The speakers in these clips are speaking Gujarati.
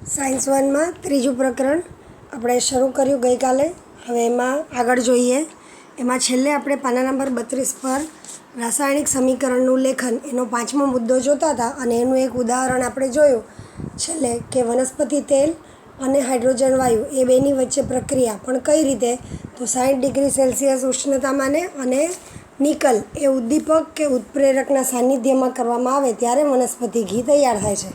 સાયન્સ વનમાં ત્રીજું પ્રકરણ આપણે શરૂ કર્યું ગઈકાલે. હવે એમાં આગળ જોઈએ. એમાં છેલ્લે આપણે પાના નંબર 32 પર રાસાયણિક સમીકરણનું લેખન એનો 5મો મુદ્દો જોતા હતા અને એનું એક ઉદાહરણ આપણે જોયું છેલ્લે કે વનસ્પતિ તેલ અને હાઇડ્રોજન વાયુ એ બેની વચ્ચે પ્રક્રિયા પણ કઈ રીતે, તો 60 ડિગ્રી સેલ્સિયસ ઉષ્ણતામાને અને નિકલ એ ઉદ્દીપક કે ઉત્પ્રેરકના સાનિધ્યમાં કરવામાં આવે ત્યારે વનસ્પતિ ઘી તૈયાર થાય છે.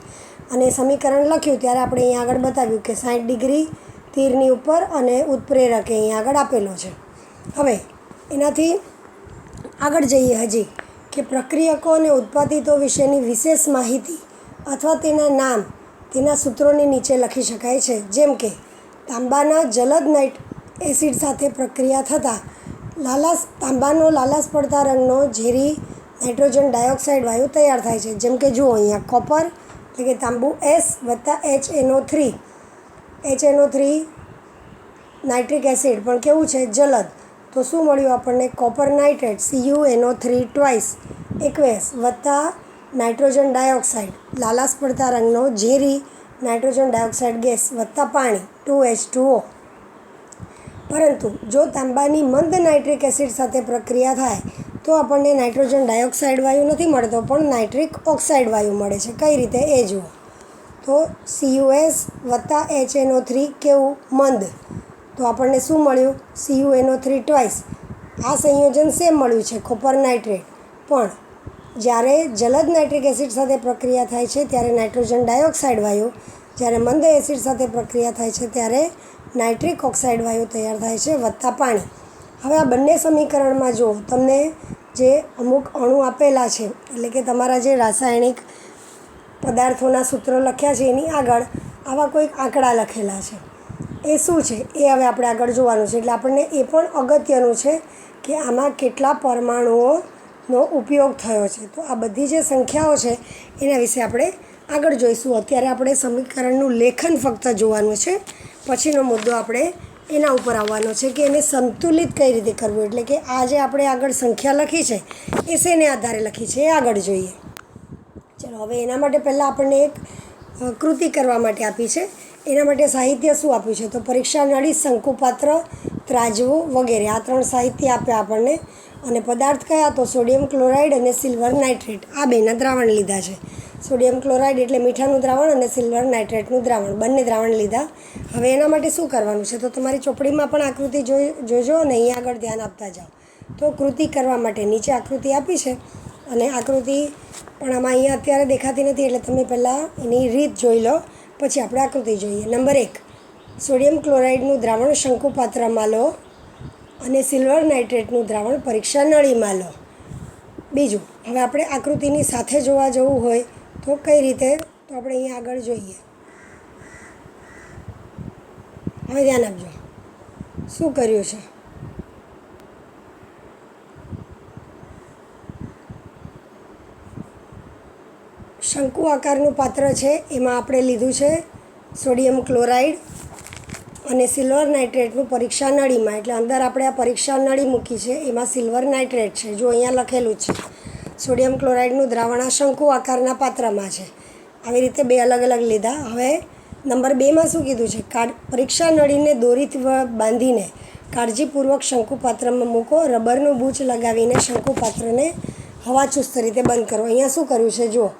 અને સમીકરણ લખ્યું ત્યારે આપણે અહીંયા આગળ બતાવ્યું કે 60 ડિગ્રી તીરની ઉપર અને ઉત્પ્રેરક અહીંયા આગળ આપેલો છે. હવે એનાથી આગળ જઈએ હજી કે પ્રક્રિયકો અને ઉત્પાદિતો વિશેની વિશેષ માહિતી અથવા તેના નામ તેના સૂત્રોની નીચે લખી શકાય છે. જેમ કે તાંબાના જલદ નાઇટ એસિડ સાથે પ્રક્રિયા થતાં તાંબાનો લાલાશ પડતા રંગનો ઝેરી નાઇટ્રોજન ડાયોક્સાઇડ વાયુ તૈયાર થાય છે. જેમ કે જુઓ અહીંયા કોપર એટલે કે તાંબુ S વત્તા HNO3 નાઇટ્રિક એસિડ પણ કેવું છે, જલદ. તો શું મળ્યું આપણને, કોપર નાઇટ્રેટ CuNO3 ટ્વાઇસ એકવેસ વત્તા નાઇટ્રોજન ડાયોક્સાઇડ લાલાશ પડતા રંગનો ઝેરી નાઇટ્રોજન ડાયોક્સાઇડ ગેસ વત્તા પાણી 2H2O. પરંતુ જો તાંબાની મંદ નાઇટ્રિક એસિડ સાથે પ્રક્રિયા થાય તો આપણને નાઇટ્રોજન ડાયોક્સાઇડ વાયુ નથી મળતો પણ નાઇટ્રિક ઓક્સાઇડ વાયુ મળે છે. કઈ રીતે એ જુઓ. તો CuS વત્તા HNO3 કેવું, મંદ. તો આપણને શું મળ્યું, CuNO3 ટ્વાઇસ. આ સંયોજન સેમ મળ્યું છે, કોપર નાઇટ્રેટ. પણ જ્યારે જલદ નાઇટ્રિક એસિડ સાથે પ્રક્રિયા થાય છે ત્યારે નાઇટ્રોજન ડાયોક્સાઇડ વાયુ, જ્યારે મંદ એસિડ સાથે પ્રક્રિયા થાય છે ત્યારે નાઇટ્રિક ઓક્સાઇડ વાયુ તૈયાર થાય છે વત્તા પાણી. હવે આ બંને સમીકરણમાં જો તમને જે અમુક અણુ આપેલા છે એટલે કે તમારા જે રાસાયણિક પદાર્થોના સૂત્રો લખ્યા છે એની આગળ આવા કોઈક આંકડા લખેલા છે. એ શું છે એ હવે આપણે આગળ જોવાનું છે. એટલે આપણને એ પણ અગત્યનું છે કે આમાં કેટલા પરમાણુઓનો ઉપયોગ થયો છે. તો આ બધી જે સંખ્યાઓ છે એના વિશે આપણે આગળ જોઈશું. અત્યારે આપણે સમીકરણનું લેખન ફક્ત જોવાનું છે. પછીનો મુદ્દો આપણે એના ઉપર આવવાનો છે કે એને સંતુલિત કઈ રીતે કરવું. એટલે કે આ જે આપણે આગળ સંખ્યા લખી છે એ શેને આધારે લખી છે એ આગળ જોઈએ. ચલો હવે એના માટે પહેલાં આપણને એક કૃતિ કરવા માટે આપી છે. એના માટે સાહિત્ય શું આપ્યું છે, તો પરીક્ષા નળી, શંકુપાત્ર, ત્રાજવું વગેરે આ 3 સાહિત્ય આપ્યા આપણને. અને પદાર્થ કયા, તો સોડિયમ ક્લોરાઇડ અને સિલ્વર નાઇટ્રેટ આ બેના દ્રાવણ લીધા છે. સોડિયમ ક્લોરાઇડ એટલે મીઠાનું દ્રાવણ અને સિલ્વર નાઇટ્રેટનું દ્રાવણ, બંને દ્રાવણ લીધા. હવે એના માટે શું કરવાનું છે, તો તમારી ચોપડીમાં પણ આકૃતિ જોજો અને અહીંયા આગળ ધ્યાન આપતા જાઓ. તો કૃતિ કરવા માટે નીચે આકૃતિ આપી છે અને આકૃતિ પણ આમાં અહીંયા અત્યારે દેખાતી નથી એટલે તમે પહેલાં એની રીત જોઈ લો, પછી આપણે આકૃતિ જોઈએ. નંબર 1, સોડિયમ ક્લોરાઇડનું દ્રાવણ શંકુપાત્રમાં લો અને સિલ્વર નાઇટ્રેટનું દ્રાવણ પરીક્ષા નળીમાં લો. બીજું, હવે આપણે આકૃતિની સાથે જોવા જવું હોય તો કઈ રીતે, તો આપણે અહીંયા આગળ જોઈએ. હવે ધ્યાન આપજો શું કર્યું છે. શંકુ આકારનું પાત્ર છે એમાં આપણે લીધું છે સોડિયમ ક્લોરાઇડ અને સિલ્વર નાઇટ્રેટનું પરીક્ષા નળીમાં. એટલે અંદર આપણે આ પરીક્ષા નળી મૂકી છે એમાં સિલ્વર નાઇટ્રેટ છે. જો અહીંયા લખેલું જ છે સોડિયમ ક્લોરાઇડનું દ્રાવણ આ શંકુ આકારના પાત્રમાં છે. આવી રીતે 2 અલગ અલગ લીધા. હવે નંબર 2માં શું કીધું છે, પરીક્ષા નળીને દોરીથી બાંધીને કાળજીપૂર્વક શંકુપાત્રમાં મૂકો. રબરનું બૂચ લગાવીને શંકુપાત્રને હવાચુસ્ત રીતે બંધ કરો. અહીંયા શું કર્યું છે, જુઓ,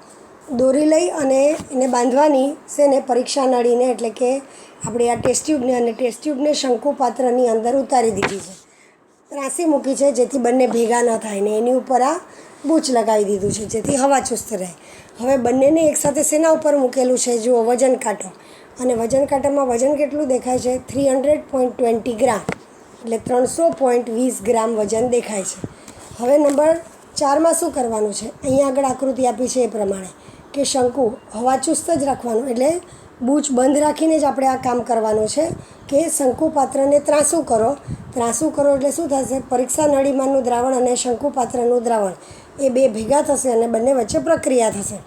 દોરી લઈ અને એને બાંધવાની છે ને પરીક્ષા નળીને એટલે કે આપણે આ ટેસ્ટ ટ્યુબને અને ટેસ્ટ ટ્યુબને શંકુપાત્રની અંદર ઉતારી દીધી છે. ત્રાંસી મૂકી છે જેથી બંને ભેગા ન થાય ને એની ઉપર આ બૂચ લગાવી દીધું છે જેથી હવા ચુસ્ત રહે. હવે બંનેને એકસાથે શેના ઉપર મૂકેલું છે, જુઓ, વજન કાંટો. અને વજન કાંટામાં વજન કેટલું દેખાય છે, 300.20 ગ્રામ એટલે 300.20 ગ્રામ વજન દેખાય છે. હવે નંબર 4માં શું કરવાનું છે, અહીંયા આગળ આકૃતિ આપી છે એ પ્રમાણે કે શંકુ હવાચુસ્ત જ રાખવાનું એટલે બૂચ બંધ રાખીને જ આપણે આ કામ કરવાનું છે કે શંકુપાત્રને ત્રાંસું કરો. ત્રાંસું કરો એટલે શું થશે, પરીક્ષા નળીમાંનું દ્રાવણ અને શંકુપાત્રનું દ્રાવણ એ 2 ભેગા થશે અને બંને વચ્ચે પ્રક્રિયા થશે.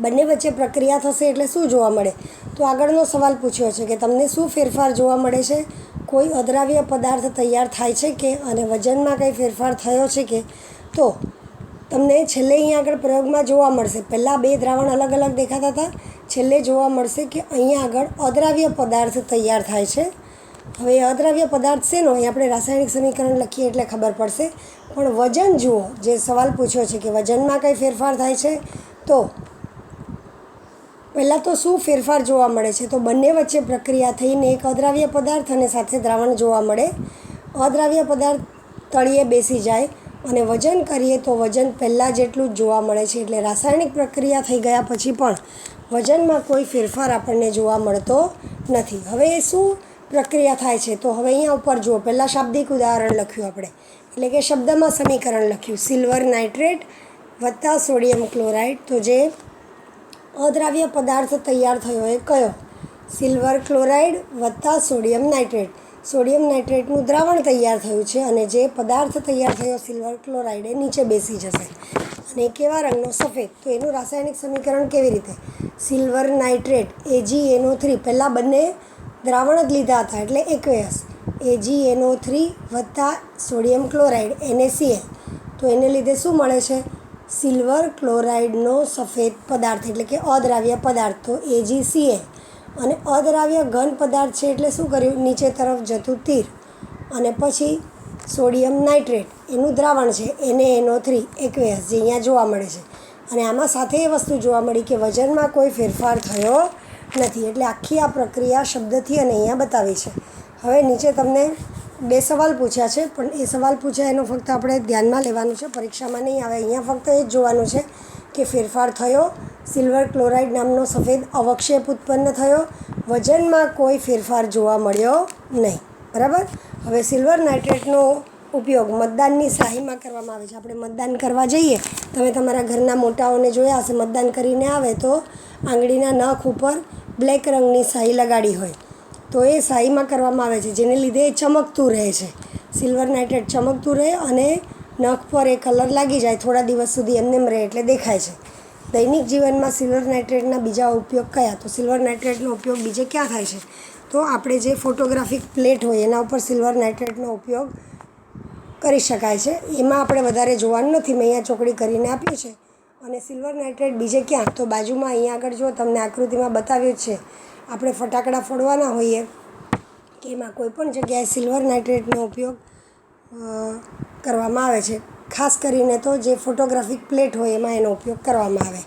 બંને વચ્ચે પ્રક્રિયા થશે એટલે શું જોવા મળે, તો આગળનો સવાલ પૂછ્યો છે કે તમને શું ફેરફાર જોવા મળે છે, કોઈ અદ્રાવ્ય પદાર્થ તૈયાર થાય છે કે અને વજનમાં કંઈ ફેરફાર થયો છે કે. તો તમને છેલ્લે અહીંયા આગળ પ્રયોગમાં જોવા મળશે. પહેલાં 2 દ્રાવણ અલગ અલગ દેખાતા હતા, છેલ્લે જોવા મળશે કે અહીંયા આગળ અદ્રાવ્ય પદાર્થ તૈયાર થાય છે. હવે એ અદ્રાવ્ય પદાર્થ શેનો એ આપણે રાસાયણિક સમીકરણ લખીએ એટલે ખબર પડશે. પણ વજન જુઓ, જે સવાલ પૂછ્યો છે કે વજનમાં કંઈ ફેરફાર થાય છે, તો પહેલાં તો શું ફેરફાર જોવા મળે છે, તો બંને વચ્ચે પ્રક્રિયા થઈને એક અદ્રાવ્ય પદાર્થ અને સાથે દ્રાવણ જોવા મળે. અદ્રાવ્ય પદાર્થ તળિયે બેસી જાય અને વજન કરીએ તો વજન પહેલાં જેટલું જ જોવા મળે છે. એટલે રાસાયણિક પ્રક્રિયા થઈ ગયા પછી પણ વજનમાં કોઈ ફેરફાર આપણને જોવા મળતો નથી. હવે શું પ્રક્રિયા થાય છે, તો હવે અહીંયા ઉપર જુઓ, પહેલાં શાબ્દિક ઉદાહરણ લખ્યું આપણે, એટલે કે શબ્દમાં સમીકરણ લખ્યું, સિલ્વર નાઇટ્રેટ વત્તા સોડિયમ ક્લોરાઇડ. તો જે અદ્રાવ્ય પદાર્થ તૈયાર થયો એ કયો? સિલ્વર ક્લોરાઇડ વત્તા સોડિયમ નાઇટ્રેટ. સોડિયમ નાઇટ્રેટનું દ્રાવણ તૈયાર થયું છે અને જે પદાર્થ તૈયાર થયો સિલ્વર ક્લોરાઇડ એ નીચે બેસી જશે. અને કેવા રંગનો? સફેદ. તો એનું રાસાયણિક સમીકરણ કેવી રીતે? સિલ્વર નાઇટ્રેટ AgNO3, પહેલાં બંને દ્રાવણ જ લીધા હતા એટલે એકવેસ, AgNO3 વત્તા સોડિયમ ક્લોરાઇડ NaCl. તો એને લીધે શું મળે છે? સિલ્વર ક્લોરાઇડનો સફેદ પદાર્થ, એટલે કે અદ્રાવ્ય પદાર્થ, તો AgCl. અને અદ્રાવ્ય ઘન પદાર્થ છે એટલે શું કર્યું? નીચે તરફ જતું તીર, અને પછી સોડિયમ નાઇટ્રેટ એનું દ્રાવણ છે NaNO3 એકવેસ, જે અહીંયા જોવા મળે છે. અને આમાં સાથે એ વસ્તુ જોવા મળી કે વજનમાં કોઈ ફેરફાર થયો નથી. એટલે આખી આ પ્રક્રિયા શબ્દથી અને અહીંયા બતાવી છે. હવે નીચે તમને 2 સવાલ પૂછ્યા છે, પણ એ સવાલ પૂછ્યા એનો ફક્ત આપણે ધ્યાનમાં લેવાનું છે, પરીક્ષામાં નહીં આવે. અહીંયા ફક્ત એ જ જોવાનું છે કે ફેરફાર થયો, સિલ્વર ક્લોરાઇડ નામનો સફેદ અવક્ષેપ ઉત્પન્ન થયો, વજનમાં કોઈ ફેરફાર જોવા મળ્યો નહીં. બરાબર. હવે સિલ્વર નાઇટ્રેટનો ઉપયોગ મતદાનની શાહીમાં કરવામાં આવે છે. આપણે મતદાન કરવા જઈએ, તમે તમારા ઘરના મોટાઓને જોયા હશે, મતદાન કરીને આવે તો આંગળીના નખ ઉપર બ્લેક રંગની શાહી લગાડી હોય, તો એ શાહીમાં કરવામાં આવે છે, જેને લીધે એ ચમકતું રહે છે. સિલ્વર નાઇટ્રેટ ચમકતું રહે અને નખ પર એ કલર લાગી જાય, થોડા દિવસ સુધી એમને રહે એટલે દેખાય છે. દૈનિક જીવનમાં સિલ્વર નાઇટ્રેટના બીજા ઉપયોગ કયા? તો સિલ્વર નાઇટ્રેટનો ઉપયોગ બીજે ક્યાં થાય છે? તો આપણે જે ફોટોગ્રાફિક પ્લેટ હોય એના ઉપર સિલ્વર નાઇટ્રેટનો ઉપયોગ કરી શકાય છે. એમાં આપણે વધારે જોવાનું નથી, મેં અહીંયા ચોકડી કરીને આપ્યું છે. અને સિલ્વર નાઇટ્રેટ બીજે ક્યાં? તો બાજુમાં અહીંયા આગળ જો તમને આકૃતિમાં બતાવ્યું જ છે, આપણે ફટાકડા ફોડવાના હોઈએ કે એમાં કોઈપણ જગ્યાએ સિલ્વર નાઇટ્રેટનો ઉપયોગ કરવામાં આવે છે. ખાસ કરીને તો જે ફોટોગ્રાફિક પ્લેટ હોય એમાં એનો ઉપયોગ કરવામાં આવે.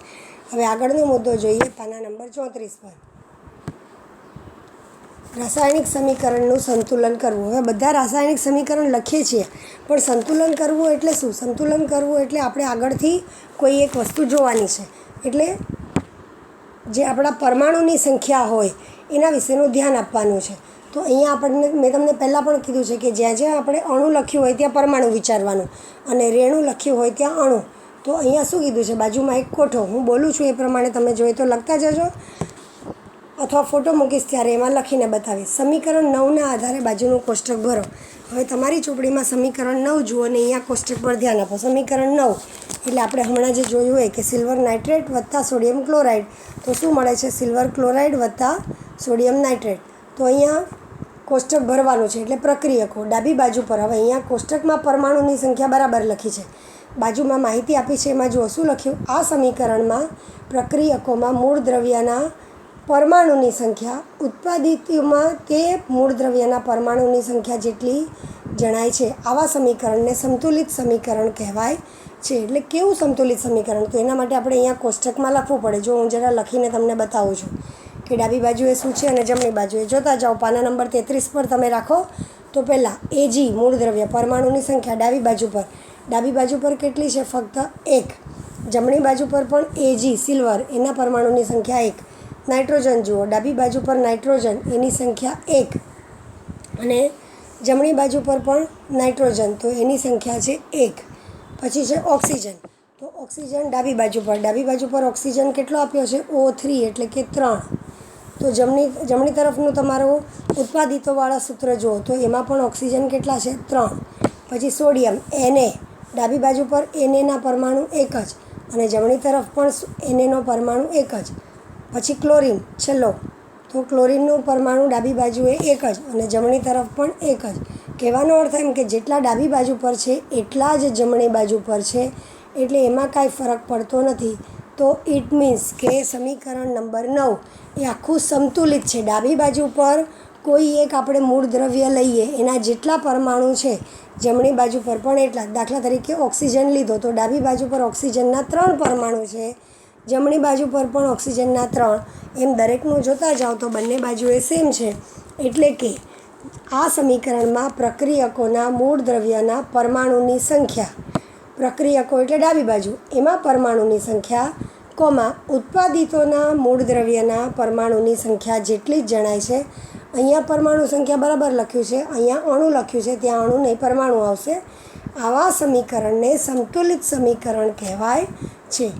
હવે આગળનો મુદ્દો જોઈએ, પાના નંબર 34 પર. રાસાયણિક સમીકરણનું સંતુલન કરવું. હવે બધા રાસાયણિક સમીકરણ લખીએ છીએ, પણ સંતુલન કરવું એટલે શું? સંતુલન કરવું એટલે આપણે આગળથી કોઈ એક વસ્તુ જોવાની છે, એટલે જે આપણા પરમાણુની સંખ્યા હોય એના વિશેનું ધ્યાન આપવાનું છે. તો અહીંયા આપણને મેં તમને પહેલાં પણ કીધું છે કે જ્યાં જ્યાં આપણે અણુ લખ્યું હોય ત્યાં પરમાણુ વિચારવાનું અને રેણુ લખ્યું હોય ત્યાં અણુ. તો અહીંયા શું કીધું છે? બાજુમાં એક કોઠો, હું બોલું છું એ પ્રમાણે તમે જોઈએ તો લખતા જજો, અથવા ફોટો મૂકીશ ત્યારે એમાં લખીને બતાવીશ. સમીકરણ 9ના આધારે બાજુનું કોષ્ટક ભરો. હવે તમારી ચોપડીમાં સમીકરણ 9 જુઓ અને અહીંયા કોષ્ટક પર ધ્યાન આપો. સમીકરણ 9 એટલે આપણે હમણાં જે જોયું હોય કે સિલ્વર નાઇટ્રેટ વત્તા સોડિયમ ક્લોરાઇડ, તો શું મળે છે? સિલ્વર ક્લોરાઇડ વત્તા સોડિયમ નાઇટ્રેટ. તો અહીંયા કોષ્ટક ભરવાનું છે, એટલે પ્રક્રિયકો ડાબી બાજુ પર. હવે અહીંયા કોષ્ટકમાં પરમાણુની સંખ્યા બરાબર લખી છે, બાજુમાં માહિતી આપી છે, એમાં જુઓ શું લખ્યું? આ સમીકરણમાં પ્રક્રિયકોમાં મૂળ દ્રવ્યના પરમાણુની સંખ્યા ઉત્પાદિતમાં તે મૂળ દ્રવ્યના પરમાણુની સંખ્યા જેટલી જણાય છે. આવા સમીકરણને સંતુલિત સમીકરણ કહેવાય છે. એટલે કેવું સંતુલિત સમીકરણ? તો એના માટે આપણે અહીંયા કોષ્ટકમાં લખવું પડે. જો હું જરા લખીને તમને બતાવું છું કે ડાબી બાજુએ શું છે અને જમણી બાજુએ. જોતા જાઓ, પાના નંબર 33 પર તમે રાખો. તો પહેલાં Ag મૂળ દ્રવ્ય પરમાણુની સંખ્યા ડાબી બાજુ પર. ડાબી બાજુ પર કેટલી છે? ફક્ત 1. જમણી બાજુ પર પણ Ag સિલ્વર, એના પરમાણુની સંખ્યા 1. નાઇટ્રોજન જુઓ, ડાબી બાજુ પર નાઇટ્રોજન, એની સંખ્યા 1. અને જમણી બાજુ પર પણ નાઇટ્રોજન, તો એની સંખ્યા છે 1. પછી છે ઓક્સિજન. તો ઓક્સિજન ડાબી બાજુ પર ઓક્સિજન કેટલો આપ્યો છે? O3, એટલે કે 3. તો જમણી તરફનું તમારું ઉત્પાદિતોવાળા સૂત્ર જુઓ, તો એમાં પણ ઓક્સિજન કેટલા છે? 3. પછી સોડિયમ Na, ડાબી બાજુ પર Na પરમાણુ 1 જ, અને જમણી તરફ પણ Na પરમાણુ 1 જ. પછી ક્લોરિન છેલ્લો, તો ક્લોરિનનું પરમાણુ ડાબી બાજુએ 1 જ અને જમણી તરફ પણ 1 જ. કહેવાનો અર્થ એમ કે જેટલા ડાબી બાજુ પર છે એટલા જ જમણી બાજુ પર છે, એટલે એમાં કાંઈ ફરક પડતો નથી. તો ઇટ મીન્સ કે સમીકરણ નંબર 9 એ આખું સંતુલિત છે. ડાબી બાજુ પર કોઈ એક આપણે મૂળ દ્રવ્ય લઈએ, એના જેટલા પરમાણુ છે જમણી બાજુ પર પણ એટલા. દાખલા તરીકે ઓક્સિજન લીધો તો ડાબી બાજુ પર ઓક્સિજનના 3 પરમાણુ છે, જમણી બાજુ પર પણ ઓક્સિજનના 3. એમ દરેકનું જોતા જાઓ તો બંને બાજુએ સેમ છે. એટલે કે આ સમીકરણમાં પ્રક્રિયકોના મૂળ દ્રવ્યના પરમાણુની સંખ્યા, પ્રક્રિયકો એટલે ડાબી બાજુ, એમાં પરમાણુની સંખ્યા કોમાં ઉત્પાદિતોના મૂળ દ્રવ્યના પરમાણુની સંખ્યા જેટલી જ જણાય છે. અહીંયા પરમાણુ સંખ્યા બરાબર લખ્યું છે, અહીંયા અણુ લખ્યું છે, ત્યાં અણુ નહીં પરમાણુ આવશે. આવા સમીકરણને સંતુલિત સમીકરણ કહેવાય છે.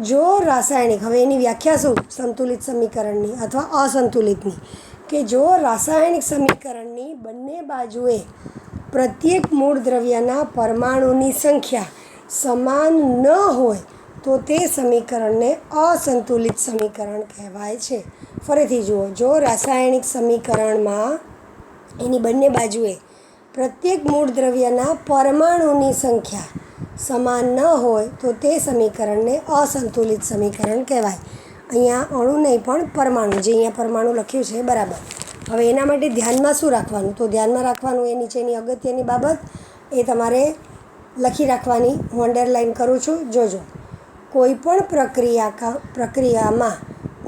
જો રાસાયણિક, હવે એની વ્યાખ્યા શું સંતુલિત સમીકરણની અથવા અસંતુલિતની, કે જો રાસાયણિક સમીકરણની બંને બાજુએ પ્રત્યેક મૂળ દ્રવ્યના પરમાણુની સંખ્યા સમાન ન હોય તો તે સમીકરણને અસંતુલિત સમીકરણ કહેવાય છે. ફરીથી જુઓ, જો રાસાયણિક સમીકરણમાં એની બંને બાજુએ પ્રત્યેક મૂળ દ્રવ્યના પરમાણુની સંખ્યા સમાન ન હોય તો તે સમીકરણને અસંતુલિત સમીકરણ કહેવાય. અહીંયા અણુ નહીં પણ પરમાણુ, જે અહીંયા પરમાણુ લખ્યું છે બરાબર. હવે એના માટે ધ્યાનમાં શું રાખવાનું, તો ધ્યાનમાં રાખવાનું એ નીચેની અગત્યની બાબત એ તમારે લખી રાખવાની. હું અંડરલાઇન કરું છું, જોજો. કોઈપણ પ્રક્રિયામાં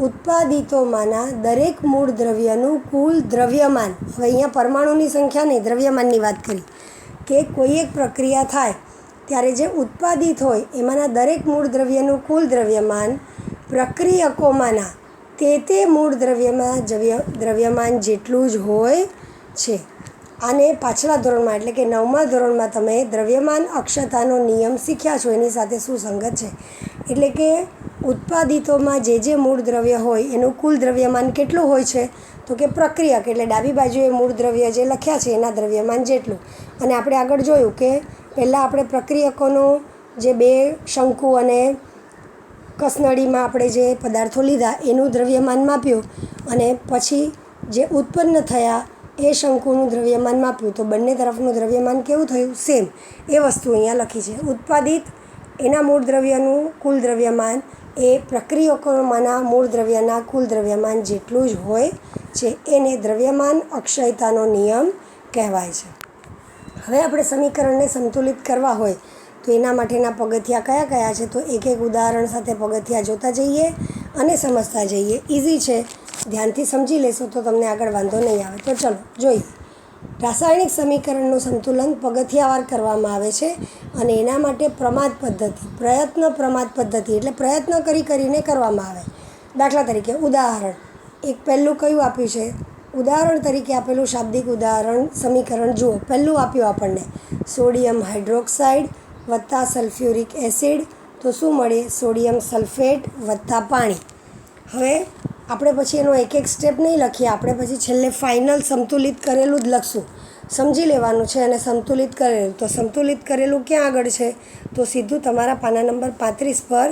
ઉત્પાદિતોમાંના દરેક મૂળ દ્રવ્યનું કુલ દ્રવ્યમાન, હવે અહીંયા પરમાણુની સંખ્યા નહીં, દ્રવ્યમાનની વાત કરી, કે કોઈ એક પ્રક્રિયા થાય ત્યારે જે ઉત્પાદિત હોય એમાંના દરેક મૂળ દ્રવ્યનું કુલ દ્રવ્યમાન પ્રક્રિયકોમાંના તે મૂળ દ્રવ્યમાન જેટલું જ હોય છે. આને પાછલા ધોરણમાં એટલે કે 9મા ધોરણમાં તમે દ્રવ્યમાન અક્ષતાનો નિયમ શીખ્યા છો, એની સાથે સુસંગત છે. એટલે કે ઉત્પાદિતોમાં જે મૂળ દ્રવ્ય હોય એનું કુલ દ્રવ્યમાન કેટલું હોય છે, તો કે પ્રક્રિયક એટલે ડાબી બાજુએ મૂળ દ્રવ્ય જે લખ્યા છે એના દ્રવ્યમાન જેટલું. અને આપણે આગળ જોયું કે પહેલાં આપણે પ્રક્રિયકોનું જે 2 શંકુ અને કસનળીમાં આપણે જે પદાર્થો લીધા એનું દ્રવ્યમાન માપ્યું, અને પછી જે ઉત્પન્ન થયા એ શંકુનું દ્રવ્યમાન માપ્યું, તો બંને તરફનું દ્રવ્યમાન કેવું થયું, સેમ. એ વસ્તુ અહીંયા લખી છે. ઉત્પાદિત એના મૂળ દ્રવ્યનું કુલ દ્રવ્યમાન એ પ્રક્રિયકોમાંના મૂળ દ્રવ્યના કુલ દ્રવ્યમાન જેટલું જ હોય છે. એને દ્રવ્યમાન અક્ષયતાનો નિયમ કહેવાય છે. હવે આપણે સમીકરણને સંતુલિત કરવા હોય તો એના માટેના પગથિયા કયા કયા છે, તો એક એક ઉદાહરણ સાથે પગથિયા જોતા જઈએ અને સમજતા જઈએ. ઇઝી છે, ધ્યાનથી સમજી લેશો તો તમને આગળ વાંધો નહીં આવે. તો ચલો જોઈએ. રાસાયણિક સમીકરણનું સંતુલન પગથિયાવાર કરવામાં આવે છે અને એના માટે પ્રમાદ પદ્ધતિ, પ્રમાદ પદ્ધતિ એટલે પ્રયત્ન કરીને કરવામાં આવે. દાખલા તરીકે ઉદાહરણ એક પહેલું કયું આપ્યું છે, ઉદાહરણ તરીકે આપેલું શાબ્દિક ઉદાહરણ સમીકરણ જુઓ. પહેલું આપ્યું આપણને સોડિયમ હાઇડ્રોક્સાઇડ વત્તા સલ્ફ્યુરિક એસિડ, તો શું મળે, સોડિયમ સલ્ફેટ વત્તા પાણી. હવે આપણે પછી એનો એક એક સ્ટેપ નહીં લખીએ, આપણે પછી છેલ્લે ફાઇનલ સંતુલિત કરેલું જ લખશું. સમજી લેવાનું છે. અને સંતુલિત કરેલું, તો સંતુલિત કરેલું ક્યાં આગળ છે, તો સીધું તમારા પાના નંબર 35 પર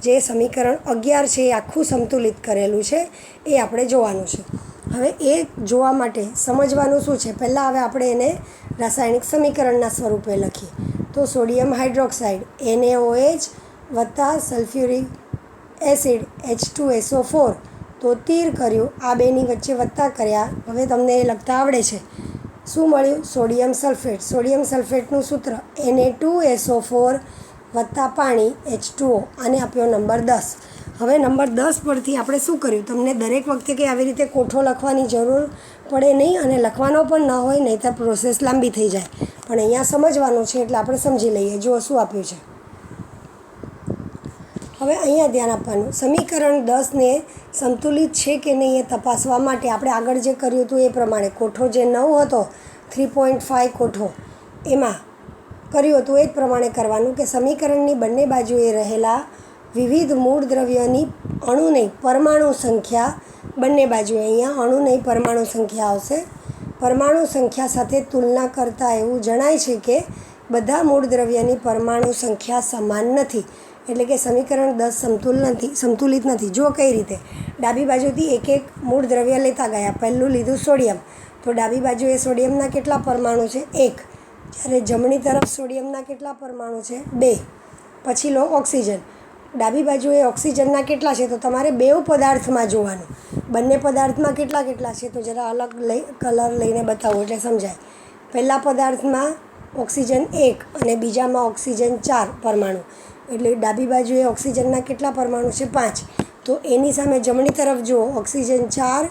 જે સમીકરણ 11 છે એ આખું સંતુલિત કરેલું છે, એ આપણે જોવાનું છે. હવે એ જોવા માટે સમજવાનું શું છે, પહેલાં હવે આપણે એને રાસાયણિક સમીકરણના સ્વરૂપે લખીએ. તો સોડિયમ હાઇડ્રોક્સાઇડ NaOH વત્તા સલ્ફ્યુરિક એસિડ H2SO4, તો તીર કર્યું, આ બેની વચ્ચે વત્તા કર્યા. હવે તમને એ લખતા આવડે છે. શું મળ્યું, સોડિયમ સલ્ફેટ. સોડિયમ સલ્ફેટનું સૂત્ર Na2SO4 વત્તા પાણી H2O, આને આપ્યો નંબર 10. હવે નંબર 10 પરથી આપણે શું કર્યું, તમને દરેક વખતે કે આવી રીતે કોઠો લખવાની જરૂર પડે નહીં અને લખવાનો પણ ન હોય, નહીંતર પ્રોસેસ લાંબી થઈ જાય. પણ અહીંયા સમજવાનું છે એટલે આપણે સમજી લઈએ. જુઓ શું આપ્યું છે. હવે અહીંયા ધ્યાન આપવાનું, સમીકરણ 10ને સંતુલિત છે કે નહીં એ તપાસવા માટે આપણે આગળ જે કર્યું હતું એ પ્રમાણે કોઠો જે 9 હતો 3.5 કોઠો એમાં કર્યું હતું એ જ પ્રમાણે કરવાનું કે સમીકરણની બંને બાજુએ રહેલા વિવિધ મૂળ દ્રવ્યની અણુ નહીં પરમાણુ સંખ્યા બંને બાજુએ, અહીંયા અણુ નહીં પરમાણુ સંખ્યા આવશે. પરમાણુ સંખ્યા સાથે તુલના કરતાં એવું જણાય છે કે બધા મૂળ દ્રવ્યની પરમાણુ સંખ્યા સમાન નથી. એટલે કે સમીકરણ 10 સંતુલિત નથી. જો કઈ રીતે, ડાબી બાજુથી એક એક મૂળ દ્રવ્ય લેતા ગયા. પહેલું લીધું સોડિયમ, તો ડાબી બાજુએ સોડિયમના કેટલા પરમાણુ છે, 1. જ્યારે જમણી તરફ સોડિયમના કેટલા પરમાણુ છે, 2. પછી લો ઓક્સિજન, ડાબી બાજુએ ઓક્સિજનના કેટલા છે, તો તમારે બેઉ પદાર્થમાં જોવાનું. બંને પદાર્થમાં કેટલા કેટલા છે, તો જરા અલગ કલર લઈને બતાવો એટલે સમજાય. પહેલા પદાર્થમાં ઓક્સિજન 1 અને બીજામાં ઓક્સિજન 4 પરમાણુ, એટલે ડાબી બાજુએ ઓક્સિજનના કેટલા પરમાણુ છે, 5. તો એની સામે જમણી તરફ જુઓ, ઓક્સિજન 4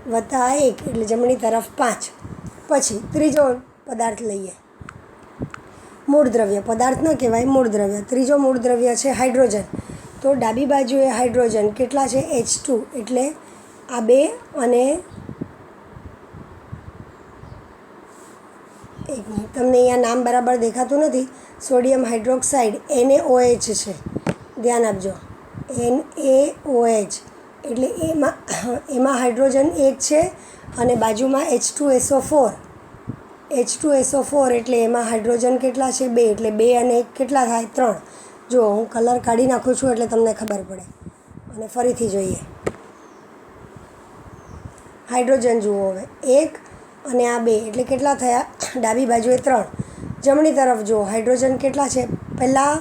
વત્તા 1 એટલે જમણી તરફ 5. પછી ત્રીજો પદાર્થ લઈએ, મૂળ દ્રવ્ય. પદાર્થ ન કહેવાય, મૂળ દ્રવ્ય. ત્રીજો મૂળ દ્રવ્ય છે હાઇડ્રોજન. તો ડાબી બાજુએ હાઇડ્રોજન કેટલા છે, H2 એટલે આ 2 અને 1 મિનિટ, તમને અહીંયા નામ બરાબર દેખાતું નથી. સોડિયમ હાઇડ્રોક્સાઇડ NaOH છે, ધ્યાન આપજો. NaOH એટલે એમાં હાઇડ્રોજન 1 છે અને બાજુમાં H2SO4. H2SO4 એટલે એમાં હાઇડ્રોજન કેટલા છે, 2. એટલે 2 અને 1 કેટલા થાય, 3. જો હું કલર કાઢી નાખું છું એટલે તમને ખબર પડે. અને ફરીથી જોઈએ, હાઇડ્રોજન જુઓ હવે, 1 અને આ 2 એટલે કેટલા થયા, ડાબી બાજુએ 3. જમણી તરફ જુઓ, હાઇડ્રોજન કેટલા છે, પહેલાં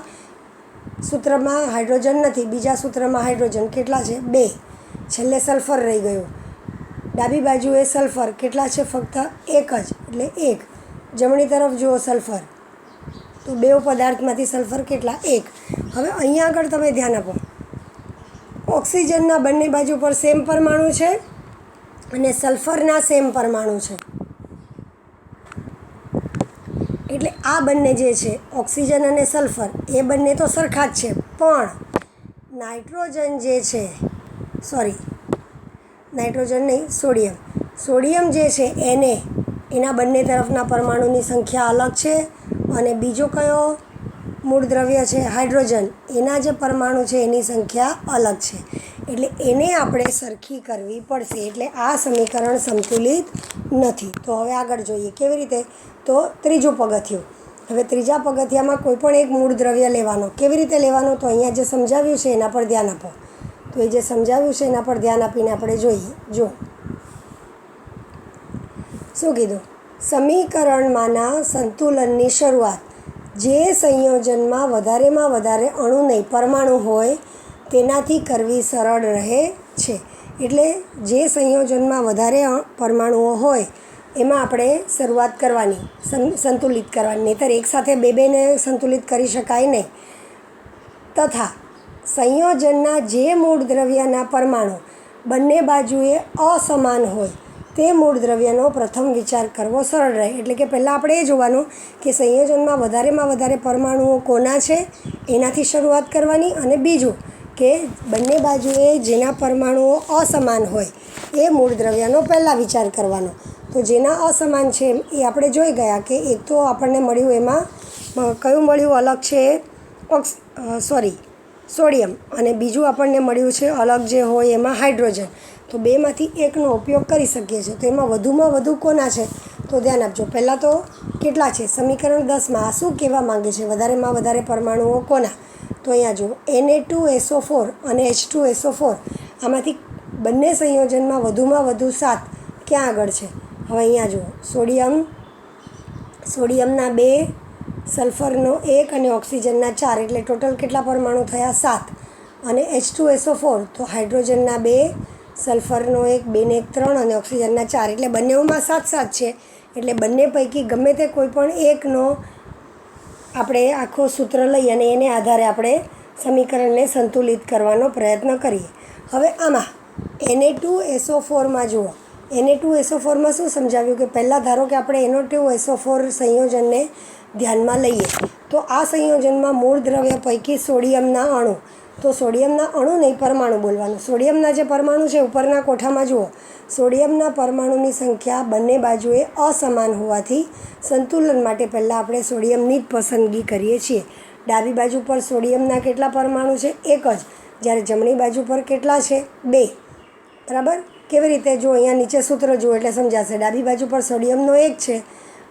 સૂત્રમાં હાઇડ્રોજન નથી, બીજા સૂત્રમાં હાઇડ્રોજન કેટલા છે, 2. છેલ્લે સલ્ફર રહી ગયું. ડાબી બાજુએ સલ્ફર કેટલા છે, ફક્ત 1 જ એટલે 1. જમણી તરફ જુઓ સલ્ફર, તો બેઉ પદાર્થમાંથી સલ્ફર કેટલા, 1. હવે અહીંયા આગળ તમે ધ્યાન આપો, ઓક્સિજનના બંને બાજુ પર સેમ પરમાણુ છે અને સલ્ફરના સેમ પરમાણુ છે. એટલે આ બંને જે છે ઓક્સિજન અને સલ્ફર એ બંને તો સરખા જ છે, પણ નાઇટ્રોજન જે છે, નાઇટ્રોજન નહીં, સોડિયમ જે છે એના બંને તરફના પરમાણુની સંખ્યા અલગ છે. અને બીજો કયો મૂળ દ્રવ્ય છે, હાઇડ્રોજન, એના જે પરમાણુ છે એની સંખ્યા અલગ છે. એટલે એને આપણે સરખી કરવી પડશે. એટલે આ સમીકરણ સંતુલિત નથી. તો હવે આગળ જોઈએ કેવી રીતે. તો ત્રીજું પગથિયું. હવે ત્રીજા પગથિયામાં કોઈ પણ એક મૂળ દ્રવ્ય લેવાનો. કેવી રીતે લેવાનો, તો અહીંયા જે સમજાવ્યું છે એના પર ધ્યાન આપો. તો એ જે સમજાવ્યું છે એના પર ધ્યાન આપીને આપણે જોઈએ. જો શું કીધું, સમીકરણમાંના સંતુલનની શરૂઆત જે સંયોજનમાં વધારે અણુ નહીં પરમાણુ હોય તેનાથી કરવી સરળ રહે છે. એટલે જે સંયોજનમાં વધારે પરમાણુઓ હોય એમાં આપણે શરૂઆત કરવાની, સંતુલિત કરવાની. નહીંતર એકસાથે બેને સંતુલિત કરી શકાય નહીં. તથા સંયોજનના જે મૂળ દ્રવ્યના પરમાણુ બંને બાજુએ અસમાન હોય તે મૂળ દ્રવ્યનો પ્રથમ વિચાર કરવો સરળ રહે. એટલે કે પહેલાં આપણે એ જોવાનું કે સંયોજનમાં વધારે પરમાણુઓ કોના છે એનાથી શરૂઆત કરવાની. અને બીજું કે બંને બાજુએ જેના પરમાણુઓ અસમાન હોય એ મૂળ દ્રવ્યનો પહેલાં વિચાર કરવાનો. તો જેના અસમાન છે એ આપણે જોઈ ગયા કે એક તો આપણને મળ્યું, એમાં કયું મળ્યું અલગ છે, સોડિયમ, અને બીજું આપણને મળ્યું છે અલગ જે હોય એમાં હાઇડ્રોજન. તો બેમાંથી એકનો ઉપયોગ કરી શકીએ છીએ. તો એમાં વધુમાં વધુ કોના છે, તો ધ્યાન આપજો. પહેલાં તો કેટલા છે, સમીકરણ 10માં આ શું કહેવા માંગે છે, વધારે પરમાણુઓ કોના. તો અહીંયા જુઓ, Na2SO4 અને H2SO4 આમાંથી બંને સંયોજનમાં વધુમાં વધુ 7 ક્યાં આગળ છે. હવે અહીંયા જુઓ, સોડિયમના 2, સલ્ફરનો 1 અને ઓક્સિજનના 4 એટલે ટોટલ કેટલા પરમાણુ થયા, 7. અને H2SO4 તો હાઇડ્રોજનના 2, સલ્ફરનો 1, 2 ને 1 3 અને ઓક્સિજનના 4 એટલે બંનેમાં 7 છે. એટલે બંને પૈકી ગમે તે કોઈ પણ એકનો આપણે આખો સૂત્ર લઈ અને એને આધારે આપણે સમીકરણને સંતુલિત કરવાનો પ્રયત્ન કરીએ. હવે આમાં Na2SO4માં જુઓ, Na2SO4માં શું સમજાવ્યું કે પહેલાં ધારો કે આપણે Na2SO4 સંયોજનને ધ્યાનમાં લઈએ તો આ સંયોજનમાં મૂળ દ્રવ્ય પૈકી સોડિયમના અણુ, તો સોડિયમના અણુ નહીં પરમાણુ બોલવાનું. સોડિયમના જે પરમાણુ છે ઉપરના કોઠામાં જુઓ, સોડિયમના પરમાણુની સંખ્યા બંને બાજુએ અસમાન હોવાથી સંતુલન માટે પહેલાં આપણે સોડિયમની જ પસંદગી કરીએ છીએ. ડાબી બાજુ પર સોડિયમના કેટલા પરમાણુ છે, 1 જ. જ્યારે જમણી બાજુ પર કેટલા છે, 2. બરાબર. કેવી રીતે, જો અહીંયા નીચે સૂત્ર જુઓ એટલે સમજાશે. ડાબી બાજુ પર સોડિયમનો 1 છે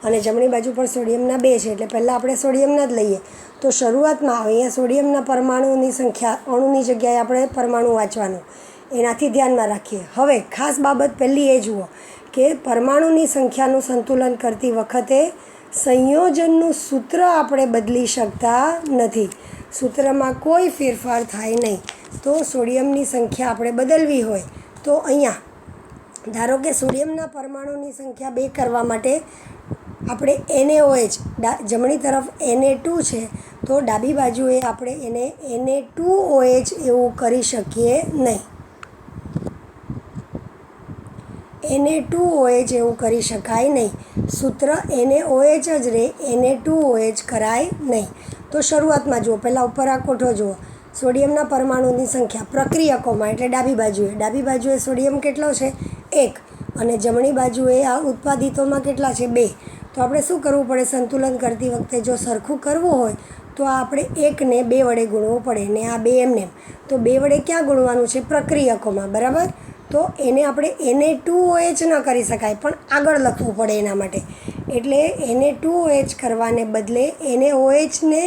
અને જમણી બાજુ પર સોડિયમના 2 છે. એટલે પહેલાં આપણે સોડિયમના જ લઈએ. તો શરૂઆતમાં અહીંયા સોડિયમના પરમાણુની સંખ્યા, અણુની જગ્યાએ આપણે પરમાણુ વાંચવાનું, એનાથી ધ્યાનમાં રાખીએ. હવે ખાસ બાબત પહેલી એ જુઓ કે પરમાણુની સંખ્યાનું સંતુલન કરતી વખતે સંયોજનનું સૂત્ર આપણે બદલી શકતા નથી. સૂત્રમાં કોઈ ફેરફાર થાય નહીં. તો સોડિયમની સંખ્યા આપણે બદલવી હોય તો અહીંયા ધારો કે સોડિયમના પરમાણુની સંખ્યા 2 કરવા માટે આપણે NaOH જમણી તરફ Na2 છે તો ડાબી બાજુએ આપણે એને Na2OH એવું કરી શકીએ નહીં. Na2OH એવું કરી શકાય નહીં. સૂત્ર NaOH જ રહે, Na2OH કરાય નહીં. તો શરૂઆતમાં જુઓ, પહેલાં ઉપર આ કોઠો જુઓ. સોડિયમના પરમાણુની સંખ્યા પ્રક્રિયકોમાં એટલે ડાબી બાજુએ સોડિયમ કેટલો છે 1 અને જમણી બાજુએ આ ઉત્પાદિતોમાં કેટલા છે 2. તો આપણે શું કરવું પડે? સંતુલન કરતી વખતે જો સરખું કરવું હોય તો આપણે 1ને 2 વડે ગુણવું પડે ને આ 2 એમને. તો 2 વડે ક્યાં ગુણવાનું છે? પ્રક્રિયકોમાં, બરાબર. તો એને આપણે Na2OH ન કરી શકાય, પણ આગળ લખવું પડે એના માટે. એટલે Na2OH કરવાને બદલે NaOHને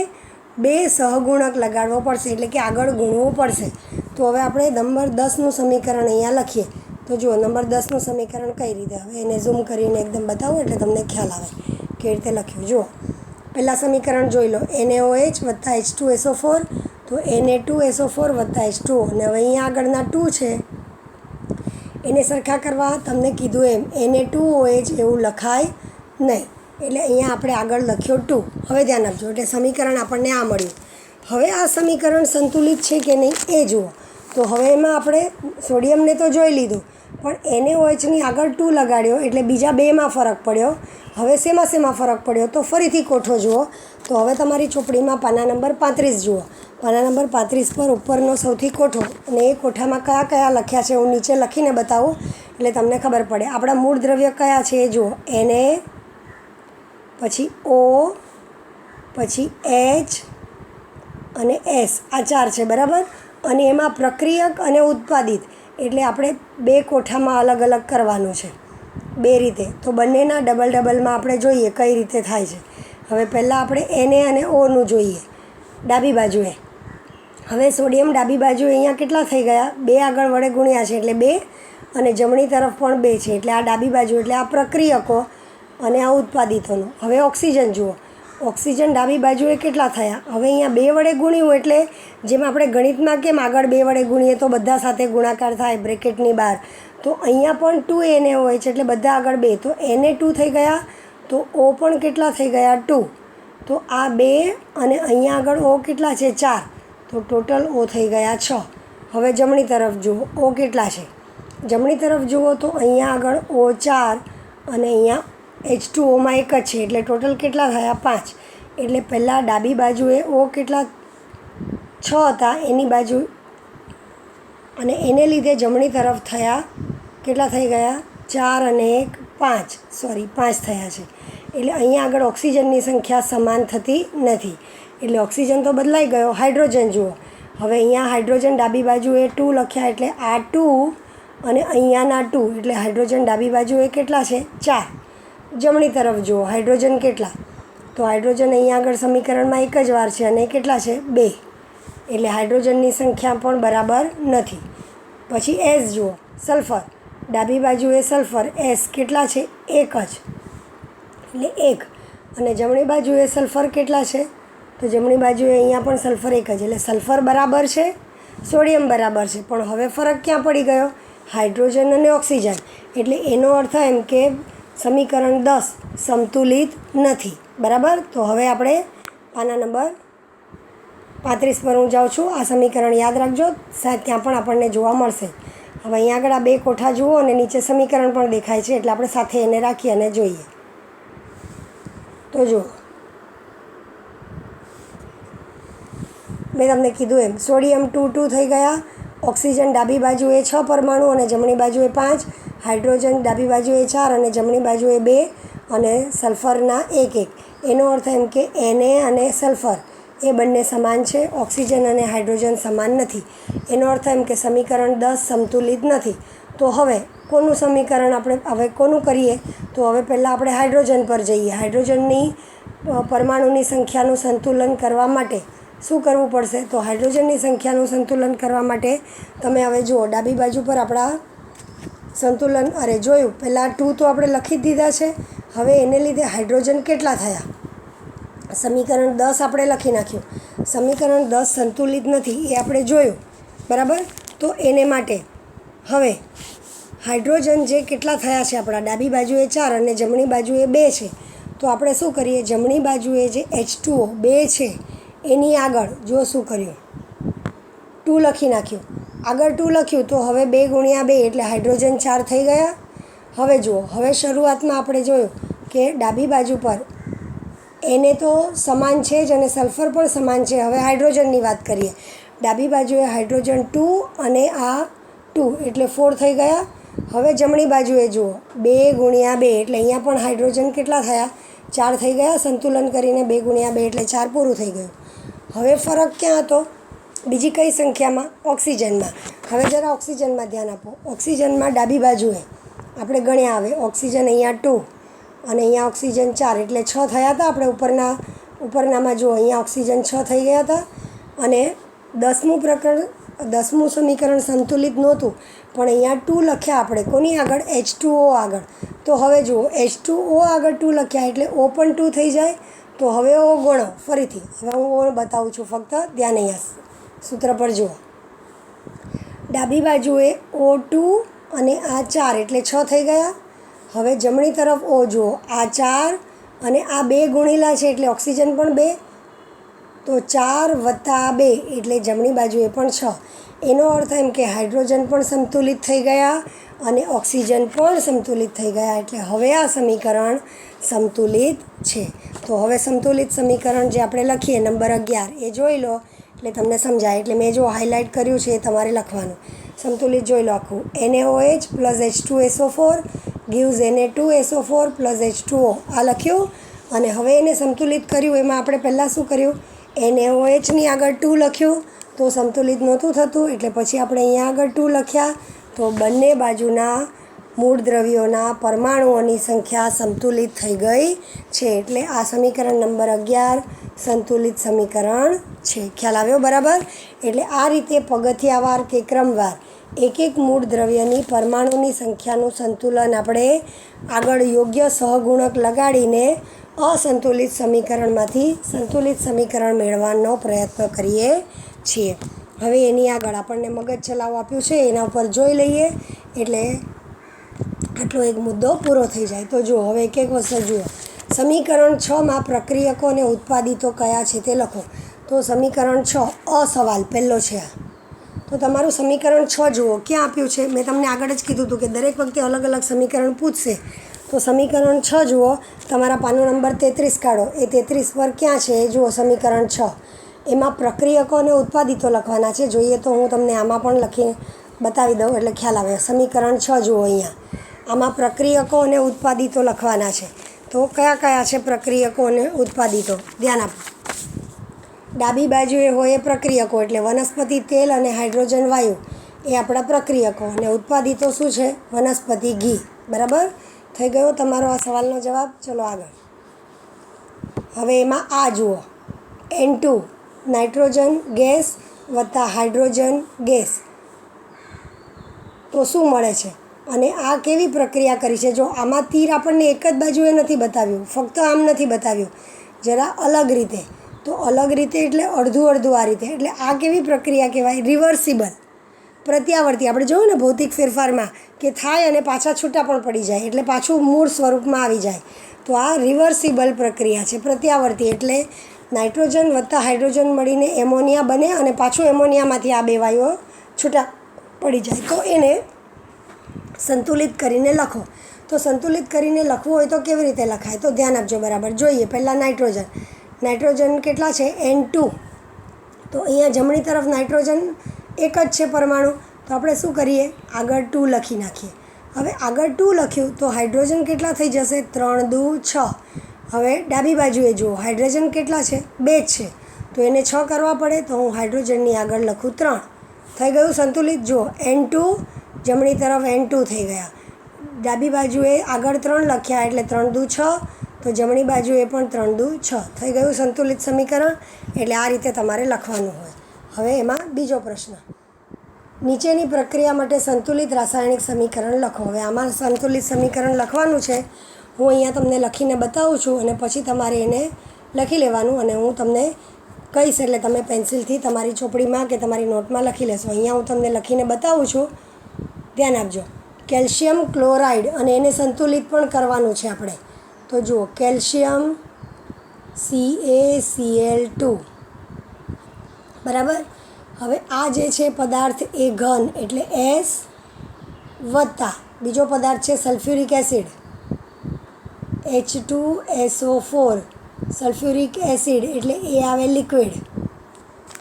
2 સહગુણક લગાડવો પડશે, એટલે કે આગળ ગુણવું પડશે. તો હવે આપણે નંબર 10નું સમીકરણ અહીંયા લખીએ. તો જુઓ, નંબર 10નું સમીકરણ કઈ રીતે, હવે એને ઝૂમ કરીને એકદમ બતાવું એટલે તમને ખ્યાલ આવે કેવી રીતે લખ્યું. જુઓ, પહેલાં સમીકરણ જોઈ લો, NaOH વત્તા H2SO4, તો Na2SO4 વત્તા H2O, અને હવે અહીંયા આગળના 2 છે એને સરખા કરવા તમને કીધું એમ Na2OH એવું લખાય નહીં. એટલે અહીંયા આપણે આગળ લખ્યો 2. હવે ધ્યાન આપજો, એટલે સમીકરણ આપણને આ મળ્યું. હવે આ સમીકરણ સંતુલિત છે કે નહીં એ જુઓ. તો હવે એમાં આપણે સોડિયમને તો જોઈ લીધું, પણ NaOHની આગળ 2 લગાડ્યો એટલે બીજા 2માં ફરક પડ્યો. હવે શેમાં ફરક પડ્યો? તો ફરીથી કોઠો જુઓ. તો હવે તમારી ચોપડીમાં પાના નંબર 35 જુઓ. પાના નંબર 35 પર ઉપરનો સૌથી કોઠો, અને એ કોઠામાં કયા લખ્યા છે હું નીચે લખીને બતાવું એટલે તમને ખબર પડે. આપણા મૂળ દ્રવ્ય કયા છે એ જુઓ, Na, પછી O, પછી H અને S, આ 4 છે, બરાબર. અને એમાં પ્રક્રિયક અને ઉત્પાદિત એટલે આપણે 2 કોઠામાં અલગ અલગ કરવાનું છે, 2 રીતે. તો બંનેના ડબલમાં આપણે જોઈએ કઈ રીતે થાય છે. હવે પહેલાં આપણે Na અને Oનું જોઈએ ડાબી બાજુએ. હવે સોડિયમ ડાબી બાજુએ અહીંયા કેટલા થઈ ગયા? 2 આગળ વડે ગુણ્યા છે એટલે 2, અને જમણી તરફ પણ 2 છે એટલે આ ડાબી બાજુ એટલે આ પ્રક્રિયકો અને આ ઉત્પાદિતોનું. હવે ઓક્સિજન જુઓ, ઓક્સિજન ડાબી બાજુએ કેટલા થયા? હવે અહીંયા 2 વડે ગુણ્યું એટલે જેમ આપણે ગણિતમાં કેમ આગળ 2 વડે ગુણીએ તો બધા સાથે ગુણાકાર થાય બ્રેકેટની બહાર, તો અહીંયા પણ 2 NaOH એટલે બધા આગળ 2. તો Na2 થઈ ગયા, તો O પણ કેટલા થઈ ગયા? 2. તો આ 2 અને અહીંયા આગળ O કેટલા છે? 4. તો ટોટલ O થઈ ગયા 6. હવે જમણી તરફ જુઓ, O કેટલા છે? જમણી તરફ જુઓ તો અહીંયા આગળ O 4 અને અહીંયા H2Oમાં 1 જ છે એટલે ટોટલ કેટલા થયા? 5. એટલે પહેલાં ડાબી બાજુએ O કેટલા 6 હતા એની બાજુ, અને એને લીધે જમણી તરફ થયા કેટલા થઈ ગયા? 4 અને 1 5, સોરી 5 થયા છે. એટલે અહીંયા આગળ ઓક્સિજનની સંખ્યા સમાન થતી નથી, એટલે ઓક્સિજન તો બદલાઈ ગયો. હાઇડ્રોજન જુઓ, હવે અહીંયા હાઇડ્રોજન ડાબી બાજુએ 2 લખ્યા એટલે આ 2 અને અહીંયાના 2 એટલે હાઇડ્રોજન ડાબી બાજુએ કેટલા છે? 4. જમણી તરફ જુઓ, હાઇડ્રોજન કેટલા? તો હાઇડ્રોજન અહીંયા આગળ સમીકરણમાં 1 જ વાર છે અને કેટલા છે? 2. એટલે હાઇડ્રોજનની સંખ્યા પણ બરાબર નથી. પછી S જુઓ, સલ્ફર ડાબી બાજુએ સલ્ફર S કેટલા છે? 1 જ એટલે 1. અને જમણી બાજુએ સલ્ફર કેટલા છે? તો જમણી બાજુએ અહીંયા પણ સલ્ફર 1 જ, એટલે સલ્ફર બરાબર છે, સોડિયમ બરાબર છે, પણ હવે ફરક ક્યાં પડી ગયો? હાઇડ્રોજન અને ઓક્સિજન. એટલે એનો અર્થ એમ કે સમીકરણ 10 સંતુલિત નથી, બરાબર. તો હવે આપણે પાના નંબર 35 પર હું જાઉં છું. આ સમીકરણ યાદ રાખજો, ત્યાં પણ આપણને જોવા મળશે. હવે અહીંયા આગળ આ 2 કોઠા જુઓ અને નીચે સમીકરણ પણ દેખાય છે એટલે આપણે સાથે એને રાખી અને જોઈએ. તો જુઓ, મેં તમને કીધું એમ સોડિયમ 2 થઈ ગયા, ઓક્સિજન ડાબી બાજુએ 6 પરમાણુ અને જમણી બાજુએ 5, હાઇડ્રોજન ડાબી બાજુએ 4 અને જમણી બાજુએ 2, અને સલ્ફરના 1. એનો અર્થ એમ કે Na અને સલ્ફર એ બંને સમાન છે, ઓક્સિજન અને હાઇડ્રોજન સમાન નથી. એનો અર્થ એમ કે સમીકરણ 10 સંતુલિત નથી. તો હવે કોનું સમીકરણ આપણે હવે કોનું કરીએ? તો હવે પહેલાં આપણે હાઇડ્રોજન પર જઈએ. હાઇડ્રોજનની પરમાણુની સંખ્યાનું સંતુલન કરવા માટે શું કરવું પડશે? તો હાઇડ્રોજનની સંખ્યાનું સંતુલન કરવા માટે તમે હવે જુઓ, ડાબી બાજુ પર આપણા સંતુલન જોયું, પહેલાં 2 તો આપણે લખી જ દીધા છે. હવે એને લીધે હાઇડ્રોજન કેટલા થયા? સમીકરણ 10 આપણે લખી નાખ્યું. સમીકરણ 10 સંતુલિત નથી એ આપણે જોયું, બરાબર. તો એને માટે હવે હાઇડ્રોજન જે કેટલા થયા છે આપણા, ડાબી બાજુએ 4 અને જમણી બાજુએ 2 છે. તો આપણે શું કરીએ, જમણી બાજુએ જે H2O 2 છે એની આગળ જો શું કર્યું, 2 લખી નાખ્યું. આગળ 2 લખ્યું તો હવે 2 ગુણ્યા 2 એટલે હાઇડ્રોજન 4 થઈ ગયા. હવે જુઓ, હવે શરૂઆતમાં આપણે જોયું કે ડાબી બાજુ પર એને તો સમાન છે જ અને સલ્ફર પણ સમાન છે. હવે હાઇડ્રોજનની વાત કરીએ, ડાબી બાજુએ હાઇડ્રોજન 2 અને આ 2 એટલે 4 થઈ ગયા. હવે જમણી બાજુએ જુઓ, 2 ગુણ્યા 2 એટલે અહીંયા પણ હાઇડ્રોજન કેટલા થયા, 4 થઈ ગયા. સંતુલન કરીને 2 ગુણ્યા 2 એટલે 4 પૂરું થઈ ગયું. હવે ફરક ક્યાં હતો, બીજી કઈ સંખ્યામાં, ઓક્સિજનમાં. હવે જરા ઓક્સિજનમાં ધ્યાન આપો. ઓક્સિજનમાં ડાબી બાજુએ આપણે ગણ્યા, આવે ઓક્સિજન અહીંયા 2 અને અહીંયા ઓક્સિજન 4 એટલે 6 થયા હતા. આપણે ઉપરનામાં જુઓ, અહીંયા ઓક્સિજન 6 થઈ ગયા હતા. અને 10મું સમીકરણ સંતુલિત નહોતું, પણ અહીંયા 2 લખ્યા આપણે કોની આગળ, H2O આગળ. તો હવે જુઓ, H2O આગળ 2 લખ્યા એટલે O પણ 2 થઈ જાય. તો હવે O ગણો ફરીથી. હવે હું O બતાવું છું, ફક્ત ધ્યાન અહીંયા સૂત્ર પર જુઓ. ડાબી બાજુએ O2 અને આ 4 એટલે 6 થઈ ગયા. હવે જમણી તરફ O જુઓ, આ 4 અને આ 2 ગુણેલા છે એટલે ઓક્સિજન પણ 2. તો 4 + 2 એટલે જમણી બાજુએ પણ 6. એનો અર્થ એમ કે હાઇડ્રોજન પણ સંતુલિત થઈ ગયા અને ઓક્સિજન પણ સંતુલિત થઈ ગયા. એટલે હવે આ સમીકરણ સંતુલિત છે. તો હવે સંતુલિત સમીકરણ જે આપણે લખીએ નંબર 11 એ જોઈ લો એટલે તમને સમજાય. એટલે મેં જો હાઇલાઇટ કર્યું છે એ તમારે લખવાનું. સંતુલિત જોઈ લો આખું, NaOH + H2SO4 gives Na2SO4 + H2O આ લખ્યું. અને હવે એને સંતુલિત કર્યું, એમાં આપણે પહેલાં શું કર્યું, NaOHની આગળ 2 લખ્યું તો સંતુલિત નહોતું થતું, એટલે પછી આપણે અહીંયા આગળ 2 લખ્યા. તો બંને બાજુના મૂળ દ્રવ્યોના પરમાણુઓની સંખ્યા સંતુલિત થઈ ગઈ છે. એટલે આ સમીકરણ નંબર 11 સંતુલિત સમીકરણ છે. ખ્યાલ આવ્યો, બરાબર. એટલે આ રીતે પગથિયાવાર કે ક્રમવાર એક મૂળ દ્રવ્યની પરમાણુની સંખ્યાનું સંતુલન આપણે આગળ યોગ્ય સહગુણક લગાડીને અસંતુલિત સમીકરણમાંથી સંતુલિત સમીકરણ મેળવવાનો પ્રયત્ન કરીએ છીએ. હવે એની આગળ આપણને મગજ ચલાવ આપ્યું છે, એના ઉપર જોઈ લઈએ એટલે આટલો એક મુદ્દો પૂરો થઈ જાય. તો જુઓ, હવે એક વસ્તુ જુઓ. સમીકરણ 6માં પ્રક્રિયકો અને ઉત્પાદિતો કયા છે તે લખો. તો સમીકરણ 6 સવાલ પહેલો છે આ. તો તમારું સમીકરણ 6 જુઓ, ક્યાં આપ્યું છે. મેં તમને આગળ જ કીધું હતું કે દરેક વખતે અલગ અલગ સમીકરણ પૂછશે. તો સમીકરણ 6 જુઓ, તમારા પાનો નંબર 33 કાઢો. એ 33 પર ક્યાં છે એ જુઓ, સમીકરણ 6. એમાં પ્રક્રિયકો અને ઉત્પાદિતો લખવાના છે. જોઈએ તો હું તમને આમાં પણ લખીને બતાવી દઉં એટલે ખ્યાલ આવે. સમીકરણ 6 જુઓ, અહીંયા આમાં પ્રક્રિયકો અને ઉત્પાદિતો લખવાના છે. તો કયા કયા છે પ્રક્રિયકો અને ઉત્પાદિતો, ધ્યાન આપો. ડાબી બાજુએ હોય એ પ્રક્રિયકો એટલે વનસ્પતિ તેલ અને હાઇડ્રોજન વાયુ એ આપણા પ્રક્રિયકો, અને ઉત્પાદિતો શું છે, વનસ્પતિ ઘી. બરાબર થઈ ગયો તમારો આ સવાલનો જવાબ. ચલો આગળ. હવે એમાં આ જુઓ, N2 નાઇટ્રોજન ગેસ વત્તા હાઇડ્રોજન ગેસ, તો શું મળે છે. અને આ કેવી પ્રક્રિયા કરી છે. જો આમાં તીર આપણને એક જ બાજુએ નથી બતાવ્યું, ફક્ત આમ નથી બતાવ્યું, જરા અલગ રીતે. તો અલગ રીતે એટલે અડધું અડધું આ રીતે. એટલે આ કેવી પ્રક્રિયા કહેવાય, રિવર્સિબલ, પ્રત્યાવર્તી. આપણે જોયું ને ભૌતિક ફેરફારમાં કે થાય અને પાછા છૂટા પણ પડી જાય, એટલે પાછું મૂળ સ્વરૂપમાં આવી જાય. તો આ રિવર્સિબલ પ્રક્રિયા છે, પ્રત્યાવર્તી. એટલે નાઇટ્રોજન વત્તા હાઇડ્રોજન મળીને એમોનિયા બને અને પાછું એમોનિયામાંથી આ 2 વાયુઓ છૂટા પડી જાય. તો એને સંતુલિત કરીને લખો. તો સંતુલિત કરીને લખવું હોય તો કેવી રીતે લખાય, તો ધ્યાન આપજો, બરાબર. જોઈએ પહેલાં નાઇટ્રોજન કેટલા છે, N2. તો અહીંયા જમણી તરફ નાઇટ્રોજન એક જ છે પરમાણુ. તો આપણે શું કરીએ, આગળ 2 લખી નાખીએ. હવે આગળ 2 લખ્યું તો હાઇડ્રોજન કેટલા થઈ જશે, 3 × 2 = 6. હવે ડાબી બાજુએ જુઓ, હાઇડ્રોજન કેટલા છે, 2 જ છે. તો એને 6 કરવા પડે. તો હું હાઇડ્રોજનની આગળ લખું 3. થઈ ગયું સંતુલિત. જુઓ, N2 જમણી તરફ N2 થઈ ગયા. ડાબી બાજુએ આગળ 3 લખ્યા એટલે 3 × 2 = 6. તો જમણી બાજુએ પણ 3 × 2 = 6 થઈ ગયું સંતુલિત સમીકરણ. એટલે આ રીતે તમારે લખવાનું હોય. હવે એમાં બીજો પ્રશ્ન, નીચેની પ્રક્રિયા માટે સંતુલિત રાસાયણિક સમીકરણ લખો. હવે આમાં સંતુલિત સમીકરણ લખવાનું છે. હું અહીંયા તમને લખીને બતાવું છું અને પછી તમારે એને લખી લેવાનું અને હું તમને કહીશ એટલે તમે પેન્સિલથી તમારી ચોપડીમાં કે તમારી નોટમાં લખી લેશો. અહીંયા હું તમને લખીને બતાવું છું, ધ્યાન આપજો. કેલ્શિયમ ક્લોરાઇડ, અને એને સંતુલિત પણ કરવાનું છે આપણે. તો જુઓ, કેલ્શિયમ CaCl2, બરાબર. હવે આ જે છે પદાર્થ એ ઘન એટલે S વત્તા બીજો પદાર્થ છે sulphuric acid H2SO4, sulphuric acid એટલે એ આવે લિક્વિડ